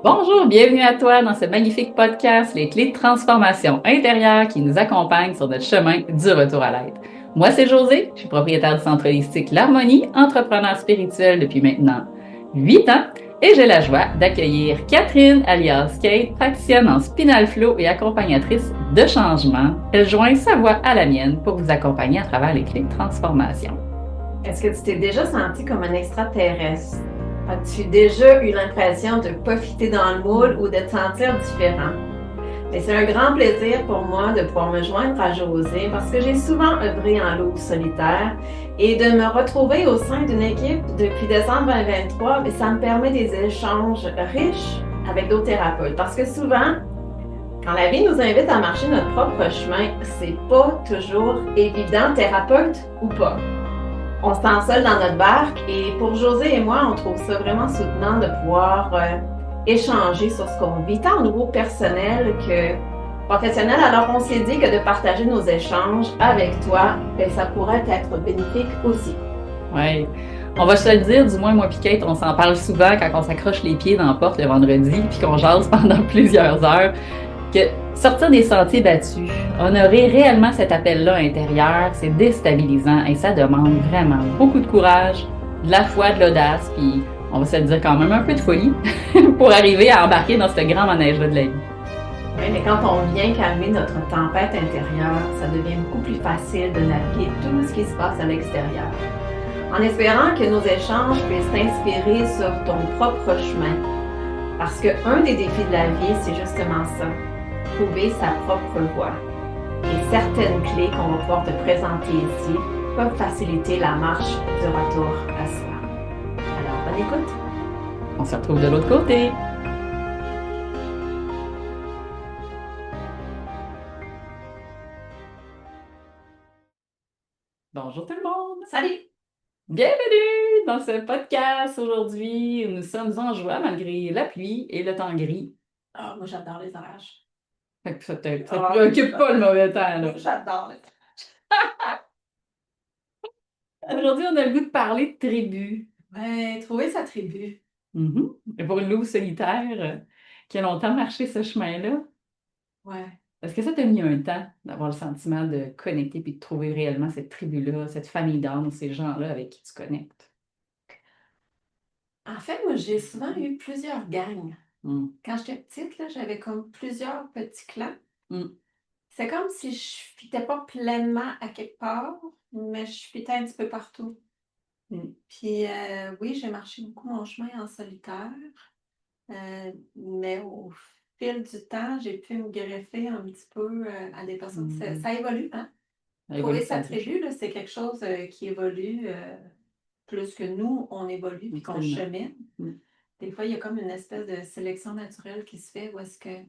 Bonjour, bienvenue à toi dans ce magnifique podcast, Les clés de transformation intérieure qui nous accompagnent sur notre chemin du retour à l'être. Moi, c'est Josée, je suis propriétaire du centre holistique L'Harmonie, entrepreneur spirituel depuis maintenant 8 ans et j'ai la joie d'accueillir Catherine alias Kate, praticienne en spinal flow et accompagnatrice de changement. Elle joint sa voix à la mienne pour vous accompagner à travers les clés de transformation. Est-ce que tu t'es déjà senti comme un extraterrestre? As-tu déjà eu l'impression de ne pas fitter dans le moule ou de te sentir différent? Et c'est un grand plaisir pour moi de pouvoir me joindre à Josée parce que j'ai souvent œuvré en loup solitaire et de me retrouver au sein d'une équipe depuis décembre 2023, ça me permet des échanges riches avec d'autres thérapeutes. Parce que souvent, quand la vie nous invite à marcher notre propre chemin, c'est pas toujours évident, thérapeute ou pas. On se sent seul dans notre barque et pour Josée et moi, on trouve ça vraiment soutenant de pouvoir échanger sur ce qu'on vit, tant au niveau personnel que professionnel. Alors on s'est dit que de partager nos échanges avec toi, ça pourrait être bénéfique aussi. Oui. On va se le dire, du moins moi et Kate, on s'en parle souvent quand on s'accroche les pieds dans la porte le vendredi puis qu'on jase pendant plusieurs heures, que sortir des sentiers battus, honorer réellement cet appel-là intérieur, c'est déstabilisant et ça demande vraiment beaucoup de courage, de la foi, de l'audace, puis on va se le dire quand même un peu de folie pour arriver à embarquer dans ce grand manège-là de la vie. Oui, mais quand on vient calmer notre tempête intérieure, ça devient beaucoup plus facile de naviguer tout ce qui se passe à l'extérieur. En espérant que nos échanges puissent t'inspirer sur ton propre chemin. Parce qu'un des défis de la vie, c'est justement ça, trouver sa propre voie. Et certaines clés qu'on va pouvoir te présenter ici peuvent faciliter la marche du retour à soi. Alors, bonne écoute! On se retrouve de l'autre côté. Bonjour tout le monde! Salut! Bienvenue dans ce podcast aujourd'hui. Nous sommes en joie malgré la pluie et le temps gris. Ah, moi, j'adore les orages. Fait que ça te préoccupe pas le mauvais temps, là. J'adore les Aujourd'hui, on a le goût de parler de tribu. Ouais, trouver sa tribu. Et pour une louve solitaire qui a longtemps marché ce chemin-là, Ouais. est-ce que ça t'a mis un temps d'avoir le sentiment de connecter puis de trouver réellement cette tribu-là, cette famille d'âmes, ces gens-là avec qui tu connectes? En fait, moi, j'ai souvent eu plusieurs gangs. Hum, Quand j'étais petite, là, j'avais comme plusieurs petits clans. hum, C'est comme si je fitais pas pleinement à quelque part, mais je fitais un petit peu partout. hum, Puis oui, j'ai marché beaucoup mon chemin en solitaire, mais au fil du temps, j'ai pu me greffer un petit peu à des personnes. hum. Ça évolue, hein? Ça évolue, Trouver ça sa bouge. tribu, là, c'est quelque chose qui évolue plus que nous, on évolue puis qu'on Absolument. chemine. Hum, Des fois, il y a comme une espèce de sélection naturelle qui se fait où est-ce qu'il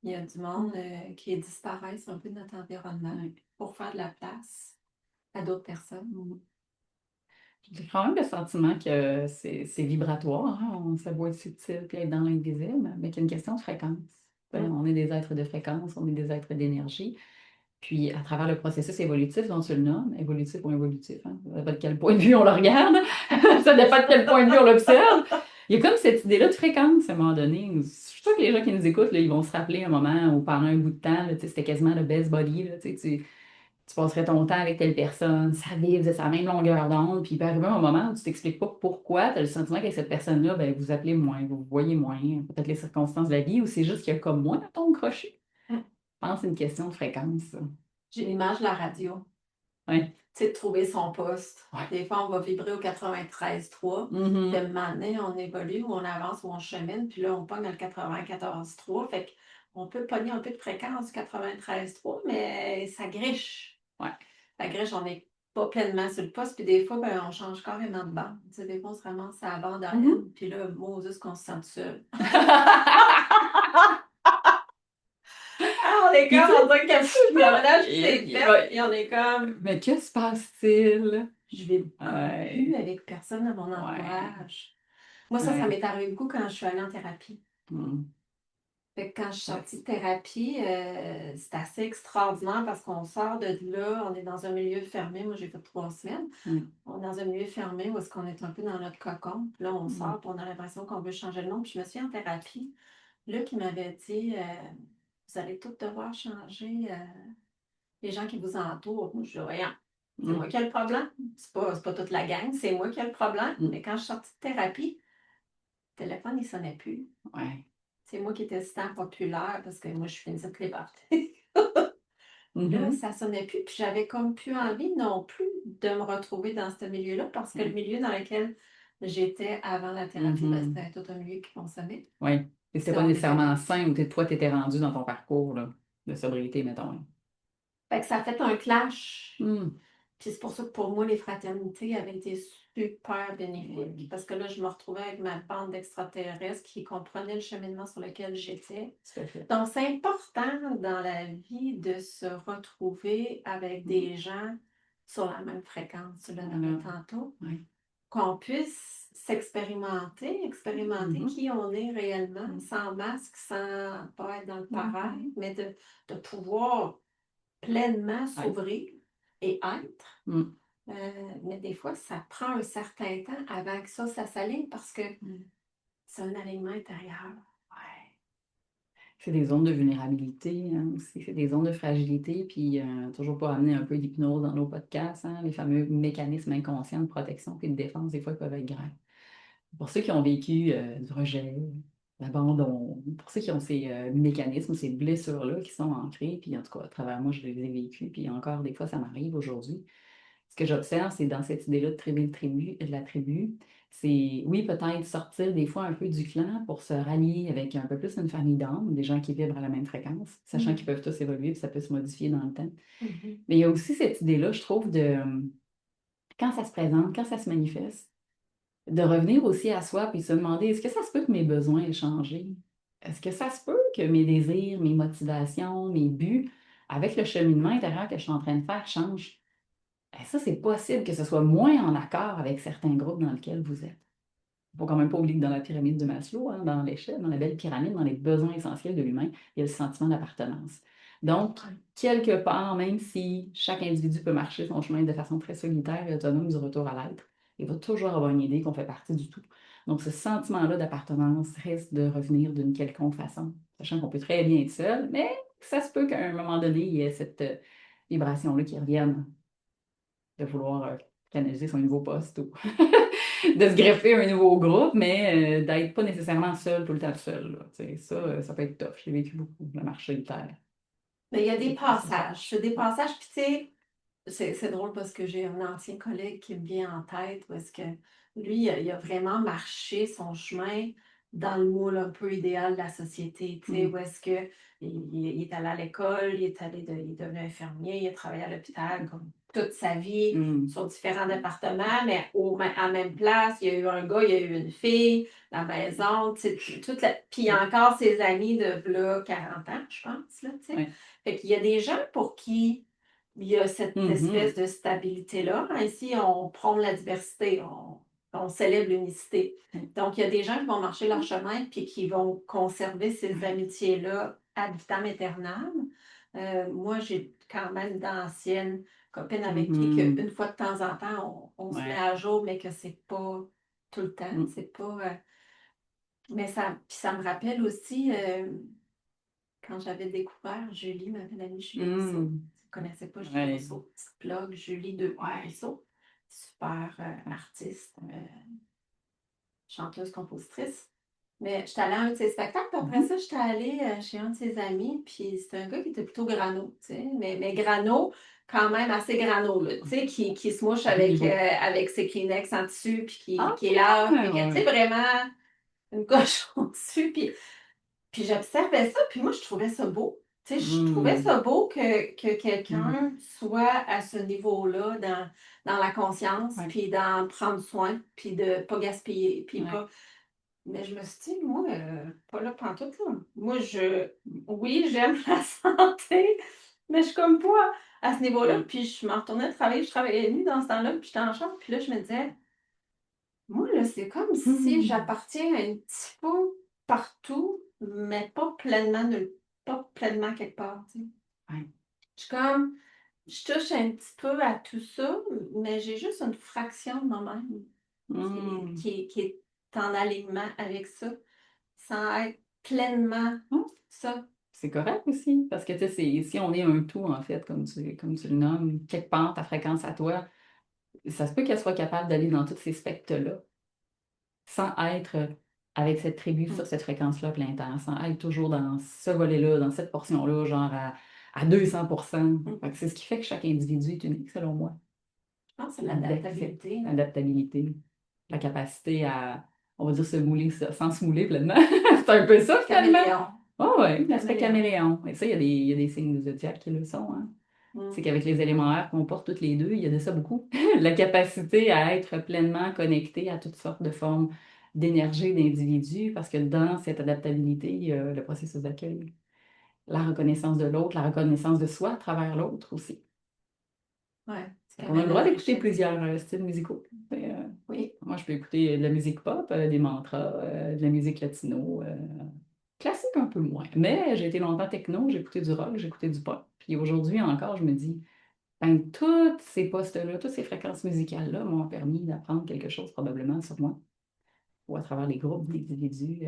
y a du monde qui disparaissent un peu de notre environnement ouais. pour faire de la place à d'autres personnes. J'ai quand même le sentiment que c'est vibratoire, hein. Ça doit être subtil puis être dans l'invisible, mais qu'il y a une question de fréquence. Mm. On est des êtres de fréquence, on est des êtres d'énergie. Puis, à travers le processus évolutif dont tu le nommes, évolutif ou involutif, hein, ça dépend de quel point de vue on le regarde, ça dépend de quel point de vue on l'observe. Il y a comme cette idée-là de fréquence à un moment donné. Je suis sûre que les gens qui nous écoutent, là, ils vont se rappeler un moment où pendant un bout de temps, là, c'était quasiment le best buddy. Là, tu passerais ton temps avec telle personne, ça vibre, vous êtes sur la même longueur d'onde, puis il peut arriver un moment où tu t'expliques pas pourquoi, tu as le sentiment qu'avec cette personne-là, ben, vous appelez moins, vous vous voyez moins, peut-être les circonstances de la vie, ou c'est juste qu'il y a comme moins ton crochet. Mm. Je pense que c'est une question de fréquence, ça. J'ai l'image de la radio. Ouais. Tu sais, de trouver son poste. Ouais. Des fois, on va vibrer au 93.3. Mhm. Puis, à un moment donné, on évolue, ou on avance, ou on chemine. Puis là, on pogne dans le 94.3. Fait qu'on peut pogner un peu de fréquence du 93.3, mais ça griche. Ouais. Ça griche, on n'est pas pleinement sur le poste. Puis des fois, ben, on change carrément de bande. Tu sais, des fois, on se ramasse à la bande à Mhm. Puis là, Moses, qu'on se sent seul. Ah, on est Puis comme, tu on dirait que le ménage s'est sais, fait. Et on est comme, mais que se passe-t-il? je vais Ouais. plus avec personne à mon Ouais. entourage. Moi, ça Ouais. m'est arrivé beaucoup quand je suis allée en thérapie. Mm. Fait que quand je suis Ouais. sortie de thérapie, c'est assez extraordinaire parce qu'on sort de là, on est dans un milieu fermé. Moi, j'ai fait 3 semaines. Mm. On est dans un milieu fermé où est-ce qu'on est un peu dans notre cocon. Puis là, on Mm. sort, puis on a l'impression qu'on veut changer le monde. Puis je me suis en thérapie. Là, qui m'avait dit, vous allez tous devoir changer les gens qui vous entourent. Moi, je dis, voyons, c'est moi Mm. qui ai le problème. C'est pas toute la gang, c'est moi qui ai le problème. Mm. Mais quand je suis sortie de thérapie, le téléphone, il sonnait plus. Ouais. C'est moi qui étais super populaire parce que moi, je finissais toutes les parties. Là, Mhm. ça sonnait plus, puis j'avais comme plus envie non plus de me retrouver dans ce milieu-là parce que le Mm. milieu dans lequel j'étais avant la thérapie, ben, Mhm. c'était tout un milieu qui consommait. Ouais. Et c'était Puis pas on était nécessairement deux. sain où toi, t'étais rendu dans ton parcours là, de sobriété, mettons. Là. Fait que ça a fait un clash. Mm. Puis c'est pour ça que pour moi, les fraternités avaient été super bénéfiques parce que là, je me retrouvais avec ma bande d'extraterrestres qui comprenaient le cheminement sur lequel j'étais. Tout à fait. Donc, c'est important dans la vie de se retrouver avec Mm. des gens sur la même fréquence, tu l'as nommé Voilà. tantôt, Ouais. qu'on puisse expérimenter Mhm. qui on est réellement, Mm. sans masque, sans pas être dans le Mhm. paraît, mais de pouvoir pleinement Ouais. s'ouvrir et être. Mm. Mais des fois, ça prend un certain temps avant que ça s'aligne parce que Mm. c'est un alignement intérieur. Ouais. C'est des zones de vulnérabilité hein, aussi, c'est des zones de fragilité, puis toujours pour amener un peu d'hypnose dans nos podcasts, hein, les fameux mécanismes inconscients de protection et de défense, des fois, ils peuvent être grands. Pour ceux qui ont vécu du rejet, l'abandon, pour ceux qui ont ces mécanismes, ces blessures-là qui sont ancrées, puis en tout cas, à travers moi, je les ai vécues, puis encore des fois, ça m'arrive aujourd'hui. Ce que j'observe, c'est dans cette idée-là de de la tribu, c'est oui, peut-être sortir des fois un peu du clan pour se rallier avec un peu plus une famille d'âmes, des gens qui vibrent à la même fréquence, sachant qu'ils peuvent tous évoluer, puis ça peut se modifier dans le temps. Mhm. Mais il y a aussi cette idée-là, je trouve, de quand ça se présente, quand ça se manifeste, de revenir aussi à soi puis se demander est-ce que ça se peut que mes besoins aient changé? Est-ce que ça se peut que mes désirs, mes motivations, mes buts, avec le cheminement intérieur que je suis en train de faire, changent? Ça, c'est possible que ce soit moins en accord avec certains groupes dans lesquels vous êtes. Il ne faut quand même pas oublier que dans la pyramide de Maslow, hein, dans l'échelle, dans la belle pyramide, dans les besoins essentiels de l'humain, il y a le sentiment d'appartenance. Donc, quelque part, même si chaque individu peut marcher son chemin de façon très solitaire et autonome du retour à l'être, il va toujours avoir une idée qu'on fait partie du tout. Donc, ce sentiment-là d'appartenance risque de revenir d'une quelconque façon, sachant qu'on peut très bien être seul, mais ça se peut qu'à un moment donné, il y ait cette vibration-là qui revienne de vouloir canaliser son nouveau poste ou de se greffer un nouveau groupe, mais d'être pas nécessairement seul tout le temps seul. Là. Tu sais, ça, ça peut être tough. J'ai vécu beaucoup la marche solitaire. Mais il y a des Et c'est ça. passages. C'est des passages, puis tu sais, c'est drôle parce que j'ai un ancien collègue qui me vient en tête, où est-ce que lui, il a vraiment marché son chemin dans le moule un peu idéal de la société, tu sais, Mm. où est-ce que il est allé à l'école, il est devenu infirmier, il a travaillé à l'hôpital comme toute sa vie Mm. sur différents départements, mais à même place, il y a eu un gars, il y a eu une fille, la maison, tu sais, puis il y a encore ses amis de là, 40 ans, je pense, là, tu sais. Ouais. Fait qu'il y a des gens pour qui il y a cette espèce Mhm. de stabilité-là. Ici, on prône la diversité, on célèbre l'unicité. Ouais. Donc, il y a des gens qui vont marcher leur chemin puis qui vont conserver ces Ouais. amitiés-là ad vitam aeternam. Moi, j'ai quand même d'anciennes copines avec qui, Mhm. qu'une fois de temps en temps, on se met Ouais. à jour, mais que c'est pas tout le temps. Mm. C'est pas. Mais ça, puis ça me rappelle aussi. Quand j'avais découvert Julie, ma belle amie Julie Rousseau, Mm. je ne connaissais pas Julie Ouais. Rousseau, petite blog Julie de Ouais. Rousseau, super artiste, chanteuse, compositrice. Mais j'étais allée à un de ses spectacles, puis après Mhm. ça, j'étais allée chez un de ses amis, puis c'était un gars qui était plutôt grano, tu sais, mais grano, quand même assez grano, là, tu sais, qui se mouche À haut niveau. avec ses Kleenex en dessus, puis Ah, qui est là, puis ouais, que, tu sais, ouais. vraiment une cochon dessus, puis j'observais ça, puis moi, je trouvais ça beau. Tu sais, je trouvais Mm. ça beau que Mhm. quelqu'un soit à ce niveau-là dans la conscience, Ouais. puis d'en prendre soin, puis de pas gaspiller, puis Ouais. pas... Mais je me suis dit, moi, pas là pantoute, là. Moi, oui, j'aime la santé, mais je suis comme pas à ce niveau-là. Mm. Puis je m'en retournais travailler, je travaillais la nuit dans ce temps-là, puis j'étais en chambre, puis là, je me disais, moi, là, c'est comme si Mhm. j'appartiens à un petit peu partout mais pas pleinement quelque part, tu sais. Ouais. Je touche un petit peu à tout ça, mais j'ai juste une fraction de moi-même Hmm. qui est en alignement avec ça, sans être pleinement Ouais, ça. c'est correct aussi, parce que tu sais, si on est un tout, en fait, comme tu le nommes, quelque part, ta fréquence à toi, ça se peut qu'elle soit capable d'aller dans tous ces spectres-là, sans être avec cette tribu Mm. sur cette fréquence-là plein temps, sans être toujours dans ce volet-là, dans cette portion-là, genre à 200%. Fait que c'est ce qui fait que chaque individu est unique, selon moi. Je pense que c'est L'adaptabilité, l'adaptabilité, là. l'adaptabilité, la capacité à, on va dire, se mouler sans se mouler pleinement. C'est un peu ça, finalement. Caméléon. Oh, oui, l'aspect Caméléon. caméléon. Et ça, il y a des signes du zodiaque qui le sont, hein. C'est Mm. qu'avec les éléments air qu'on porte toutes les deux, il y a de ça beaucoup. La capacité à être pleinement connecté à toutes sortes de formes d'énergie d'individus, parce que dans cette adaptabilité, il y a le processus d'accueil, la reconnaissance de l'autre, la reconnaissance de soi à travers l'autre aussi. Ouais, ce qui On a le amène droit une d'écouter richesse. plusieurs styles musicaux. Oui. Moi, je peux écouter de la musique pop, des mantras, de la musique latino, classique un peu moins. Mais j'ai été longtemps techno, j'ai écouté du rock, j'ai écouté du pop. Puis aujourd'hui encore, je me dis, ben, tous ces postes-là, toutes ces fréquences musicales-là m'ont permis d'apprendre quelque chose probablement sur moi ou à travers les groupes d'individus,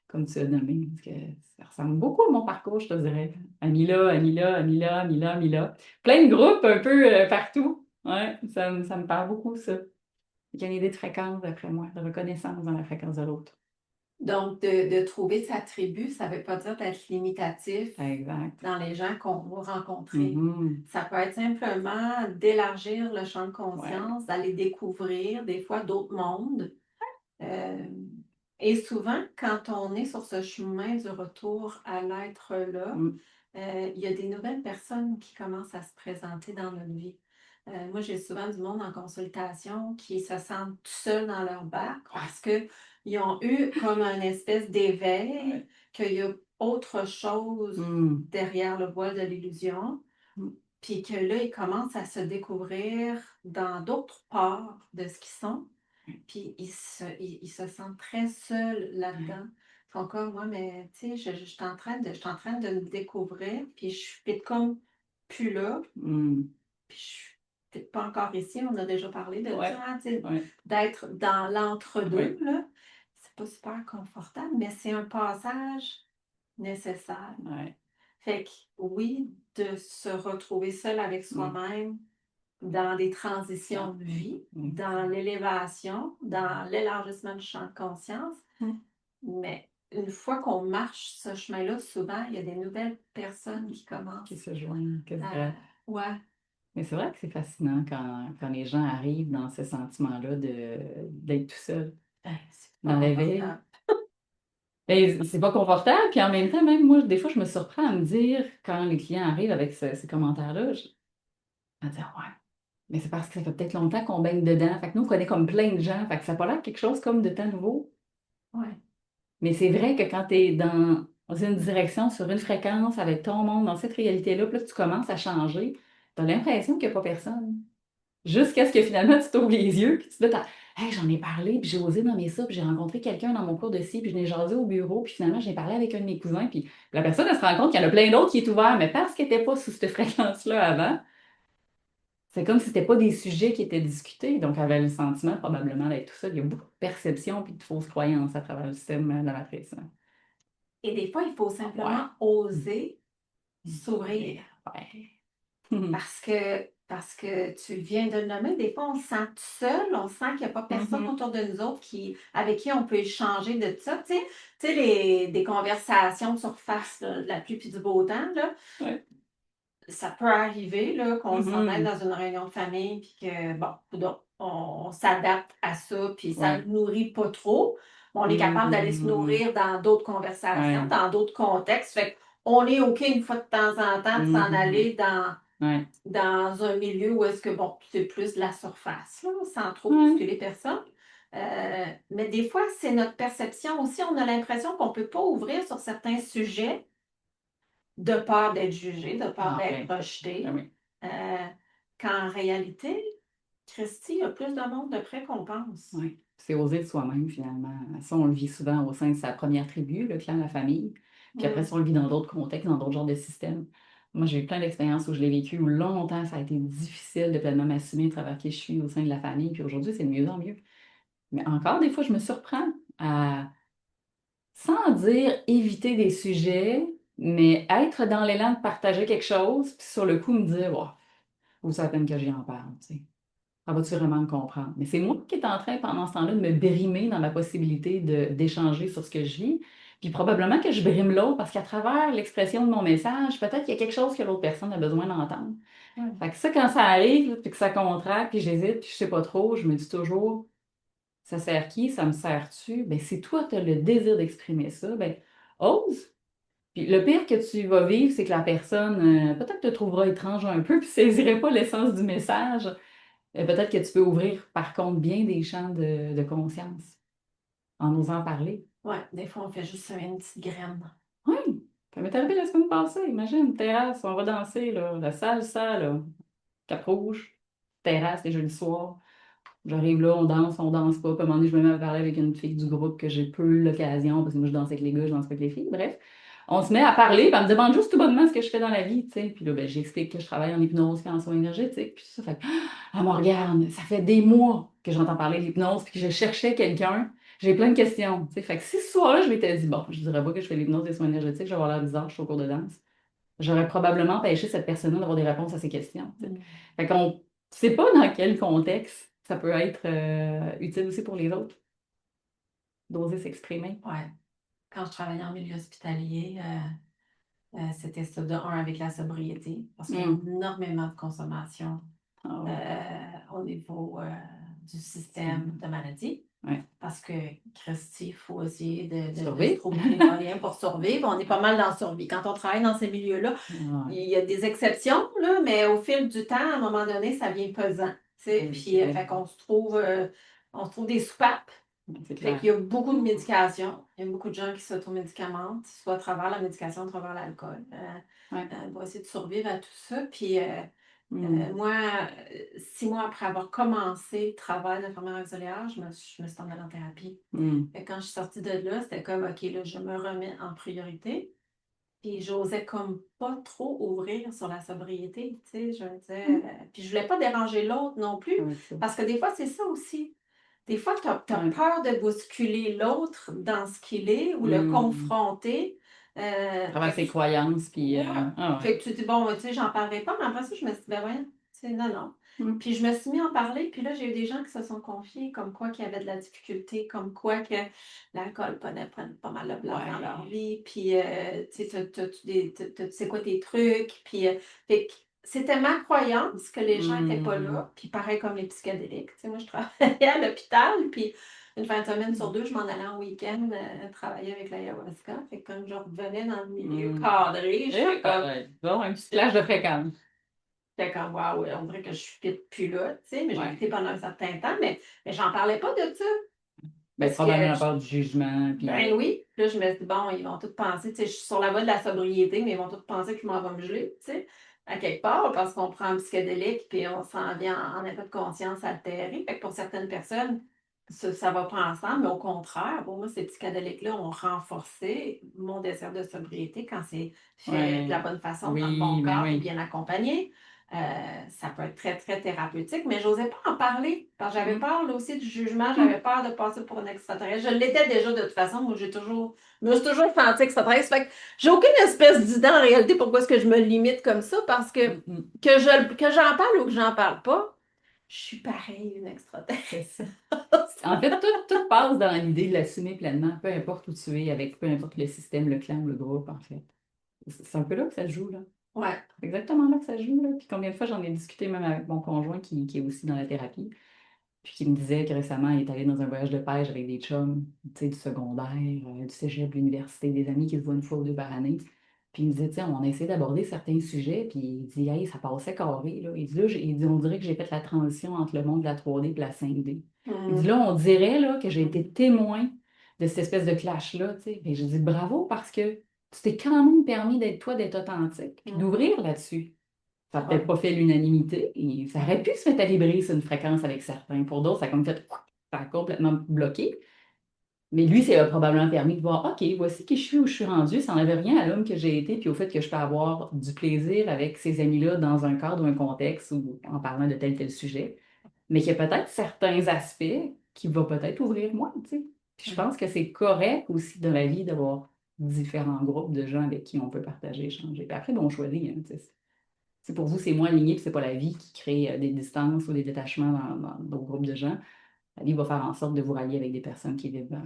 comme tu as nommé. Parce que ça ressemble beaucoup à mon parcours, je te dirais. Amila, Amila, Amila, Amila, Amila. Plein de groupes un peu partout. Ouais, ça me parle beaucoup, ça. Il y a une idée de fréquence, d'après moi, de reconnaissance dans la fréquence de l'autre. Donc, de trouver sa tribu, ça ne veut pas dire d'être limitatif Exact. dans les gens qu'on va rencontrer. Mhm. Ça peut être simplement d'élargir le champ de Ouais. conscience, d'aller découvrir des fois d'autres mondes. Euh, et souvent, quand on est sur ce chemin du retour à l'être-là, Mm. il y a des nouvelles personnes qui commencent à se présenter dans notre vie. Moi, j'ai souvent du monde en consultation qui se sentent tout seuls dans leur barque parce qu'ils ont eu comme une espèce d'éveil, Ouais. qu'il y a autre chose Mm. derrière le voile de l'illusion, Mm. puis que là, ils commencent à se découvrir dans d'autres parts de ce qu'ils sont. Puis ils se sentent très seuls là-dedans. Ils sont comme moi, mais tu sais, je suis en train de me découvrir, puis je suis peut-être comme plus là, Mm. puis je suis peut-être pas encore ici. On a déjà parlé de Ouais. ça, hein, tu sais, Ouais. d'être dans l'entre-deux, Ouais. là. C'est pas super confortable, mais c'est un passage nécessaire. Ouais. Fait que oui, de se retrouver seul avec Mm. soi-même, dans des transitions Ah, de vie, mm. dans l'élévation, dans l'élargissement du champ de conscience. Mm. Mais une fois qu'on marche ce chemin-là, souvent, il y a des nouvelles personnes qui Qui commencent se joignent, que à... vrai. Ouais, Mais c'est vrai que c'est fascinant quand les gens arrivent dans ce sentiment-là d'être tout seul c'est pas dans l'éveil. confortable. Et c'est pas confortable, puis en même temps, même moi, des fois, je me surprends à me dire, quand les clients arrivent avec ces commentaires-là, à dire, ouais, mais c'est parce que ça fait peut-être longtemps qu'on baigne dedans. Fait que nous, on connaît comme plein de gens. Fait que ça n'a pas l'air quelque chose comme de temps nouveau. Ouais. Mais c'est vrai que quand tu es dans une direction, sur une fréquence, avec ton monde, dans cette réalité-là, puis là, tu commences à changer, tu as l'impression qu'il n'y a pas personne. Jusqu'à ce que finalement, tu t'ouvres les yeux, puis tu te dis, hey, j'en ai parlé, puis j'ai osé nommer ça, puis j'ai rencontré quelqu'un dans mon cours de ci, puis je l'ai jasé au bureau, puis finalement, j'ai parlé avec un de mes cousins, puis la personne, elle se rend compte qu'il y en a plein d'autres qui est ouvert, mais parce qu'elle n'était pas sous cette fréquence-là avant, c'est comme si c'était pas des sujets qui étaient discutés, donc elle avait le sentiment probablement d'être tout seul. Il y a beaucoup de perceptions puis de fausses croyances à travers le système de la matrice, hein. Et des fois, il faut Ouais. simplement oser s'ouvrir. Ouais. Parce que tu viens de le nommer, des fois, on se sent tout seul, on sent qu'il n'y a pas personne Mhm. autour de nous autres avec qui on peut échanger de ça. Tu sais, des conversations de surface, là, de la pluie puis du beau temps, là, Ouais. ça peut arriver là, qu'on s'en aille Mhm. dans une réunion de famille puis que, bon, coudonc, on s'adapte à ça puis ça ne Ouais. nourrit pas trop. On est capable d'aller se Mhm. nourrir dans d'autres conversations, Ouais. dans d'autres contextes. Fait on est OK une fois de temps en temps de s'en Mhm. aller Ouais. dans un milieu où est-ce que, bon, c'est plus de la surface, là, sans trop Ouais. bousculer personne. Mais des fois, c'est notre perception aussi. On a l'impression qu'on ne peut pas ouvrir sur certains sujets de peur d'être jugé, de peur Ah, d'être ben, ben rejeté. oui. Euh, Qu'en réalité, Christy, il y a plus de monde de près qu'on pense. Ouais. C'est oser de soi-même, finalement. Ça, on le vit souvent au sein de sa première tribu, le clan, la famille. Puis après, ça, on le vit dans d'autres contextes, dans d'autres genres de systèmes. Moi, j'ai eu plein d'expériences où je l'ai vécu, où longtemps, ça a été difficile de pleinement m'assumer à travers qui je suis au sein de la famille. Puis aujourd'hui, c'est de mieux en mieux. Mais encore, des fois, je me surprends à, sans dire éviter des sujets, mais être dans l'élan de partager quelque chose, puis sur le coup, me dire, oh, vaut ça la peine que j'y en parle, tu sais. Ça va-tu vraiment me comprendre? Mais c'est moi qui est en train, pendant ce temps-là, de me brimer dans ma possibilité d'échanger sur ce que je vis. Puis probablement que je brime l'autre parce qu'à travers l'expression de mon message, peut-être qu'il y a quelque chose que l'autre personne a besoin d'entendre. Ouais. Fait que ça, quand ça arrive, puis que ça contracte, puis j'hésite, puis je sais pas trop, je me dis toujours, ça sert qui? Ça me sert-tu? Ben, si toi, tu as le désir d'exprimer ça, ben, ose. Puis le pire que tu vas vivre, c'est que la personne, peut-être te trouvera étrange un peu, puis saisirait pas l'essence du message. Peut-être que tu peux ouvrir, par contre, bien des champs de conscience en osant parler. Ouais, des fois, on fait juste semer une petite graine. Oui, ça m'est arrivé la semaine passée. Imagine, terrasse, on va danser, là, la salsa, là, cap rouge, terrasse, les jeudis soirs. J'arrive là, on danse pas. Puis à un moment donné, je me mets à parler avec une fille du groupe que j'ai peu eu l'occasion, parce que moi, je danse avec les gars, je danse pas avec les filles. Bref, on se met à parler, puis elle me demande juste tout bonnement ce que je fais dans la vie, tu sais. Puis là, ben, j'explique que je travaille en hypnose et en soins énergétiques. Puis ça fait que, ah, me regarde, ça fait des mois que j'entends parler de l'hypnose, puis que je cherchais quelqu'un. J'ai plein de questions, tu sais. Fait que si ce soir-là, je m'étais dit, bon, je dirais pas que je fais l'hypnose et les soins énergétiques, je vais avoir l'air bizarre, je suis au cours de danse. J'aurais probablement empêché cette personne-là d'avoir des réponses à ses questions, tu sais. Fait qu'on sait pas dans quel contexte ça peut être utile aussi pour les autres, d'oser s'exprimer. Ouais. Quand je travaillais en milieu hospitalier, c'était ça de un avec la sobriété, parce qu'il y a énormément de consommation Ah ouais. au niveau du système de maladie. Ouais. Parce que, Christy, il faut essayer de se Survivre. trouver des moyens pour survivre. On est pas mal dans la survie. Quand on travaille dans ces milieux-là, Ouais. il y a des exceptions, là, mais au fil du temps, à un moment donné, ça vient pesant. Tu sais. Oui, Puis, c'est vrai. fait qu'on on se trouve des soupapes. C'est Fait clair. qu'il y a beaucoup de médication. Il y a beaucoup de gens qui s'automédicamentent, soit à travers la médication, à travers l'alcool, Ouais. pour essayer de survivre à tout ça. Puis, Mm. moi, 6 mois après avoir commencé le travail d'infirmière auxiliaire, je me suis en allée en thérapie. Mm. Fait que quand je suis sortie de là, c'était comme, OK, là, je me remets en priorité. Puis j'osais comme pas trop ouvrir sur la sobriété, tu sais, je me disais, puis je voulais pas déranger l'autre non plus, Avec ça. parce que des fois, c'est ça aussi. Des fois, tu as Ouais. peur de bousculer l'autre dans ce qu'il est ou le Mm. confronter. À travers Fait ses que croyances, puis... Ouais. ah ouais. Fait que tu dis, bon, tu sais, j'en parlerai pas, mais après ça, je me suis dit, ben voyons, tu sais, non, non. Mm. Puis je me suis mis à en parler, puis là, j'ai eu des gens qui se sont confiés, comme quoi qu'il y avait de la difficulté, comme quoi que l'alcool prenait pas mal de place dans leur vie, puis, tu sais, c'est quoi tes trucs, puis, fait que c'était ma croyance que les gens n'étaient pas Mm. là, puis pareil comme les psychédéliques, tu sais, moi, je travaillais à l'hôpital, puis une fin de semaine sur deux, je m'en allais en week-end travailler avec l'ayahuasca. Fait que quand je revenais dans le milieu cadré, j'étais comme, Bon, un petit flash de fréquence. waouh, on dirait que je suis plus là, tu sais, mais j'ai Ouais. été pendant un certain temps, mais j'en parlais pas de ça. Ben, Parce probablement que, la part du jugement, puis... ben oui, là, je me suis dit, bon, ils vont tous penser, tu sais, je suis sur la voie de la sobriété, mais ils vont tous penser que je m'en vais me geler, tu sais, à quelque part, parce qu'on prend un psychédélique, puis on s'en vient en état de conscience altéré. Fait que pour certaines personnes, ça va pas ensemble, mais au contraire, pour moi, ces psychédéliques-là ont renforcé mon désir de sobriété quand c'est fait de la bonne façon, dans le bon Oui, ben cadre et oui. bien accompagné. Ça peut être très, très thérapeutique, mais j'osais pas en parler parce que j'avais peur là, aussi du jugement, j'avais peur de passer pour une extraterrestre. Je l'étais déjà de toute façon, moi je me suis toujours sentie extraterrestre. Fait que j'ai aucune espèce d'idée en réalité pourquoi est-ce que je me limite comme ça, parce que que j'en parle ou que j'en parle pas, je suis pareil, une extraterrestre. C'est ça. En fait, tout passe dans l'idée de l'assumer pleinement, peu importe où tu es, avec peu importe le système, le clan ou le groupe, en fait. C'est un peu là que ça se joue, là. Ouais. C'est exactement là que ça se joue, là. Puis combien de fois j'en ai discuté même avec mon conjoint qui est aussi dans la thérapie, puis qui me disait que récemment, il est allé dans un voyage de pêche avec des chums, tu sais, du secondaire, du cégep, de l'université, des amis qui se voient une fois ou deux par année. Puis il me disait, tu sais, on a essayé d'aborder certains sujets, puis il dit, hey, ça passait carré, là. Il dit, là, il dit, on dirait que j'ai fait la transition entre le monde de la 3D et de la 5D. Il dit, là, on dirait, là, que j'ai été témoin de cette espèce de clash-là, tu sais. Et je dis, bravo, parce que tu t'es quand même permis d'être toi, d'être authentique, puis d'ouvrir là-dessus. Ça n'a peut-être pas fait l'unanimité, et ça aurait pu se mettre à vibrer sur une fréquence avec certains. Pour d'autres, ça a comme fait, ça a complètement bloqué. Mais lui, ça lui a probablement permis de voir, OK, voici qui je suis, où je suis rendue. Ça n'enlève rien à l'homme que j'ai été, puis au fait que je peux avoir du plaisir avec ces amis-là dans un cadre ou un contexte ou en parlant de tel sujet. Mais qu'il y a peut-être certains aspects qui vont peut-être ouvrir moins, tu sais. Puis je pense que c'est correct aussi dans la vie d'avoir différents groupes de gens avec qui on peut partager, échanger. Puis après, bon, on choisit, hein, tu sais. Si pour vous, c'est moins aligné, puis c'est pas la vie qui crée des distances ou des détachements dans d'autres groupes de gens, la vie va faire en sorte de vous rallier avec des personnes qui vivent.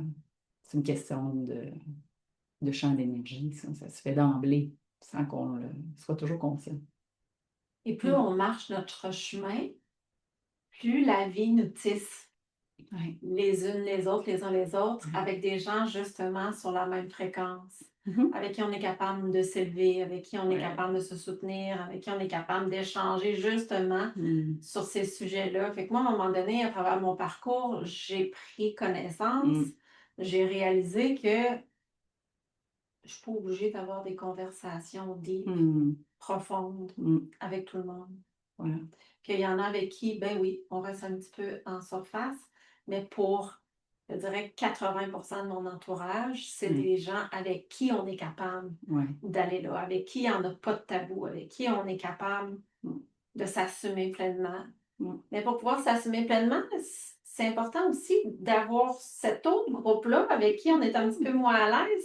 C'est une question de champ d'énergie, ça se fait d'emblée, sans qu'on le soit toujours conscient. Et plus on marche notre chemin, plus la vie nous tisse Ouais. les unes les uns les autres, avec des gens justement sur la même fréquence, avec qui on est capable de s'élever, avec qui on est capable de se soutenir, avec qui on est capable d'échanger justement sur ces sujets-là. Fait que moi, à un moment donné, à travers mon parcours, j'ai pris connaissance, j'ai réalisé que je suis pas obligée d'avoir des conversations deep, profondes avec tout le monde. Voilà. Qu'il y en a avec qui, ben oui, on reste un petit peu en surface, mais pour, je dirais, 80% de mon entourage, c'est des gens avec qui on est capable d'aller là, avec qui il n'y en a pas de tabou, avec qui on est capable de s'assumer pleinement. Mais pour pouvoir s'assumer pleinement, c'est important aussi d'avoir cet autre groupe-là avec qui on est un petit peu moins à l'aise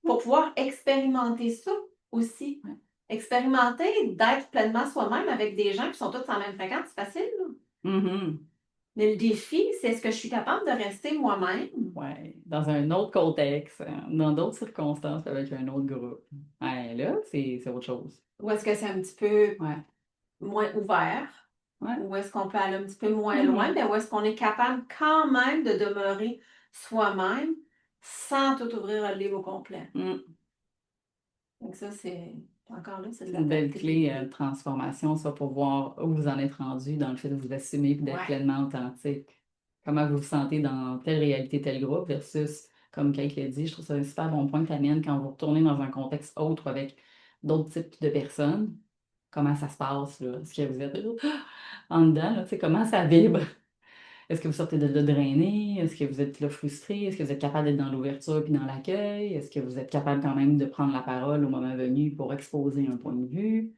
pour pouvoir expérimenter ça aussi. Expérimenter d'être pleinement soi-même avec des gens qui sont tous en même fréquence, c'est facile. Mais le défi, c'est est-ce que je suis capable de rester moi-même? Oui, dans un autre contexte, dans d'autres circonstances avec un autre groupe. Ouais, là, c'est autre chose. Ou est-ce que c'est un petit peu moins ouvert? Ou est-ce qu'on peut aller un petit peu moins loin? Mais où est-ce qu'on est capable quand même de demeurer soi-même sans tout ouvrir le livre au complet? Donc ça, c'est encore là, c'est de la une belle clé de transformation, ça, pour voir où vous en êtes rendu dans le fait de vous assumer et d'être pleinement authentique. Comment vous vous sentez dans telle réalité, tel groupe versus, comme Kate l'a dit, je trouve ça un super bon point que tu amènes quand vous retournez dans un contexte autre avec d'autres types de personnes. Comment ça se passe, là? Est-ce que vous êtes en dedans, là? Tu sais, comment ça vibre? Est-ce que vous sortez de là drainé? Est-ce que vous êtes là frustré? Est-ce que vous êtes capable d'être dans l'ouverture puis dans l'accueil? Est-ce que vous êtes capable quand même de prendre la parole au moment venu pour exposer un point de vue?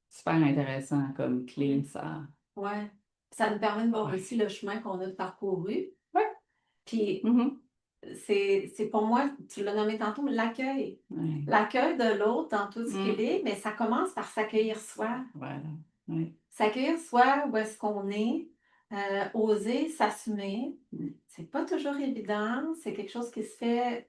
Super intéressant comme clé, ça. Oui. Ça nous permet de voir aussi le chemin qu'on a parcouru. Oui. Puis, c'est pour moi, tu l'as nommé tantôt, l'accueil. L'accueil de l'autre dans tout ce qu'il est, mais ça commence par s'accueillir soi. Voilà. S'accueillir soi, où est-ce qu'on est, oser s'assumer. C'est pas toujours évident, c'est quelque chose qui se fait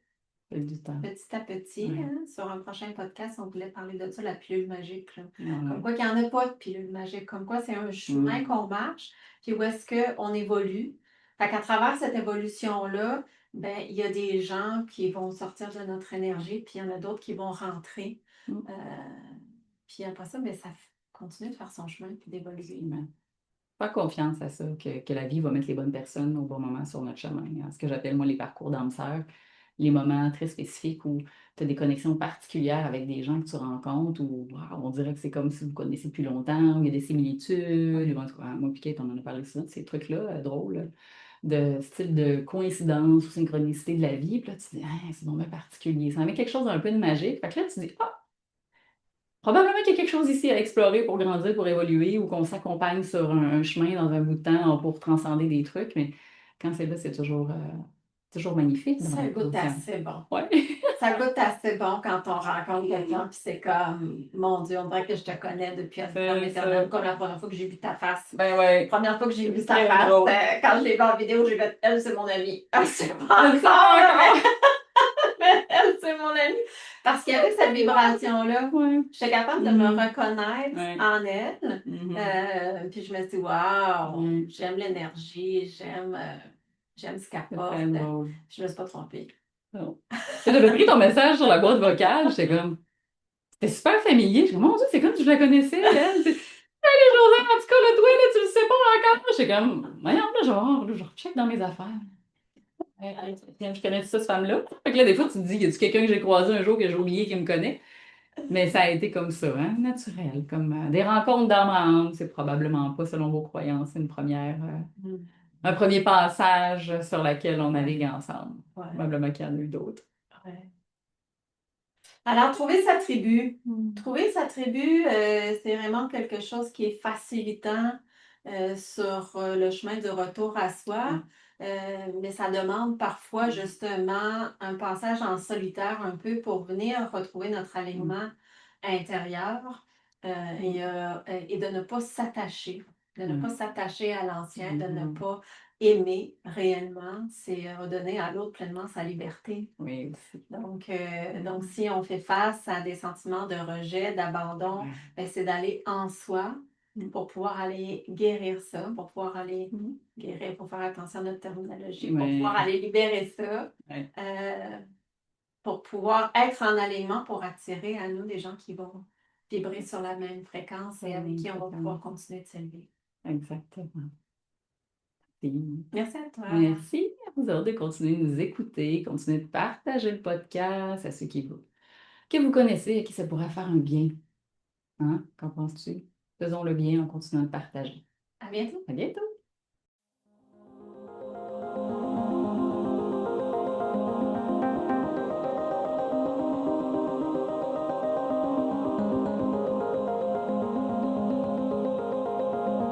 petit à petit. Sur un prochain podcast, on voulait parler de ça, la pilule magique. Comme quoi qu'il n'y en a pas de pilule magique, comme quoi c'est un chemin qu'on marche, puis où est-ce qu'on évolue. Fait qu'à travers cette évolution-là, ben, il y a des gens qui vont sortir de notre énergie, puis il y en a d'autres qui vont rentrer. Puis après ça, ben, ça continue de faire son chemin, puis d'évoluer. Faire confiance à ça, que la vie va mettre les bonnes personnes au bon moment sur notre chemin. Ce que j'appelle, moi, les parcours d'âme sœur, les moments très spécifiques où tu as des connexions particulières avec des gens que tu rencontres, où on dirait que c'est comme si vous connaissez depuis longtemps, où il y a des similitudes. Moi, puis Kate, on en a parlé souvent de ces trucs-là, drôles, de style de coïncidence ou synchronicité de la vie. Puis là, tu dis, ah, c'est vraiment particulier. Ça met quelque chose d'un peu de magique. Fait que là, tu dis, ah, probablement qu'il y a quelque chose ici à explorer pour grandir, pour évoluer, ou qu'on s'accompagne sur un chemin dans un bout de temps pour transcender des trucs. Mais quand c'est là, c'est toujours magnifique. Ça goûte assez bon. Ouais. Ça goûte assez bon quand on rencontre quelqu'un, puis c'est comme, mon Dieu, on dirait que je te connais depuis éternel, comme la première fois que j'ai vu ta face. Ben ouais. La première fois que j'ai vu ta face, quand je l'ai vu en vidéo, j'ai fait, elle, c'est mon amie. Ah, c'est pas Ah, encore, mais elle, c'est mon amie. Parce qu'il y avait cette vibration-là. J'étais capable de me reconnaître en elle. Puis je me suis dit, waouh, j'aime l'énergie, j'aime ce qu'elle porte. Je ne me suis pas trompée. Non. Tu as pris ton message sur la boîte vocale, j'étais comme. C'était super familier. Je dis, mon Dieu, c'est comme si je la connaissais, elle. Allez, Josée, en tout cas, là, toi, là, tu le sais pas encore. J'étais comme, voyons, là, je recheck dans mes affaires. Je connais ça, cette femme-là. Fait que là, des fois, tu te dis, y a-tu quelqu'un que j'ai croisé un jour que j'ai oublié qui me connaît? Mais ça a été comme ça, hein, naturel. Comme des rencontres d'âme à âme. C'est probablement pas, selon vos croyances, une première un premier passage sur lequel on navigue ensemble. Ouais, Probablement qu'il y en a eu d'autres. ouais. Alors, trouver sa tribu. Mm. Trouver sa tribu, c'est vraiment quelque chose qui est facilitant sur le chemin du retour à soi. Mais ça demande parfois justement un passage en solitaire un peu pour venir retrouver notre alignement intérieur et de ne pas s'attacher. De ne pas s'attacher à l'ancien, de ne pas aimer réellement, c'est redonner à l'autre pleinement sa liberté. Oui, aussi. Donc, si on fait face à des sentiments de rejet, d'abandon, ben, c'est d'aller en soi pour pouvoir aller guérir ça, pour pouvoir aller guérir, pour faire attention à notre terminologie, pour pouvoir aller libérer ça, pour pouvoir être en alignement pour attirer à nous des gens qui vont vibrer sur la même fréquence et avec qui on va pouvoir continuer de s'élever. Exactement. Merci à toi. Merci à vous autres de continuer de nous écouter, continuer de partager le podcast à ceux que vous connaissez et à qui ça pourrait faire un bien. Hein? Qu'en penses-tu? Faisons le bien en continuant de partager. À bientôt. À bientôt!